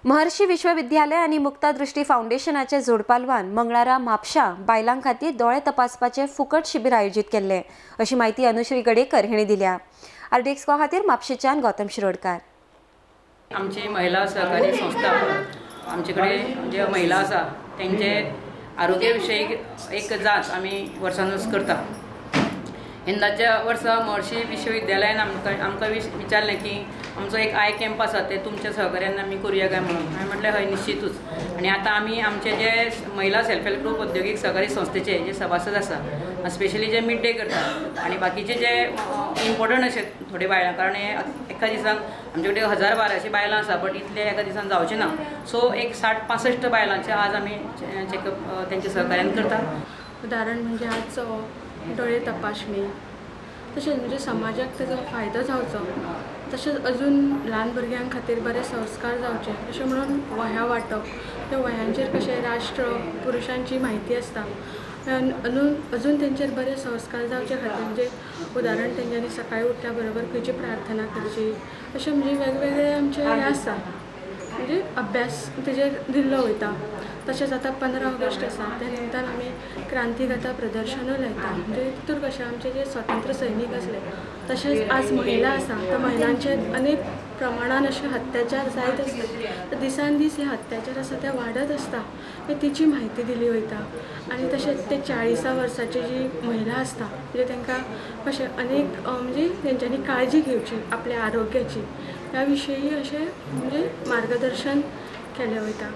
महर्षी विश्वविद्यालय आणि मुक्ता दृष्टी फाउंडेशनाचे जोडपालवान मंगळारा म्हापशा बायलां खातीर दोळे तपासपाचे फुकट शिबीर आयोजित केले अशी माहिती अनुश्री गडेकर हिणी दिल्या। आरडीएक्स खातीर म्हापशेच्यान गौतम शिरोडकार। आमची महिला सहकारी संस्था आमचे कडेन जे महिला आसा तेंचे आरोग्य विशयी एक जांच आमी वर्सानूच करता। यंदाच्या वर्सा महर्षी विश्वविद्यालयान आमकां विचारलें की आमचो एक आय कॅम्प आसा ते तुमच्या सहकार्यान आमी करूया काय म्हणून। हांवें म्हटलें हय निश्चितूच। आनी आतां आमी आमचे जे महिला सेल्फ हेल्प ग्रुप औद्योगिक सहकारी संस्थेचे जे सभासद आसा स्पेशली जे मिड डे करता आनी बाकीचे जे इम्पॉर्टंट अशे थोडे बायलां, कारण हे एका दिसान आमचे कडेन 1000-1200 बायलां आसा बट इतले एका दिसान जावचे ना। सो एक 60-65 बायलांचे आज आमी चेकअप तेंच्या सहकार्यान करता। उदाहरण म्हणजे आज डोळे तपासणी, तशेंच म्हणजे समाजाक तेजो फायदो जावचो, तशेंच अजून ल्हान भुरग्यां खातीर बरे संस्कार जावचे अशें म्हणून वह्या वाटप। त्या वह्यांचेर कशें राष्ट्र पुरुषांची म्हायती आसता, अजून तेंचेर बरे संस्कार जावचे खातीर म्हणजे उदाहरण तेंच्यांनी सकाळी उठल्या बरोबर खंयची प्रार्थना करची अशें म्हणजे वेगवेगळे आमचे हे आसा, म्हणजे अभ्यास तेजेर दिल्लो वयता। तशेंच आतां 15 ऑगस्ट आसा त्या निमतान आमी क्रांतीगाथा प्रदर्शनूय लायता, म्हणजे तितूर कशें आमचे जे स्वतंत्र सैनीक आसले तशेंच आज महिला आसा त्या महिलांचे अनेक प्रमाणान अशे अत्याचार जायत आसता, तर दिसान दीस हे अत्याचार आसा ते वाडत आसता, तिची म्हायती दिली वयता। आनी तशेंच ते 40 वर्साची जी महिला आसता म्हणजे तांकां कशें अनेक म्हणजे तेंच्यांनी काळजी घेवची आपल्या आरोग्याची ह्या विशयी अशें म्हणजे मार्गदर्शन केलें वयता।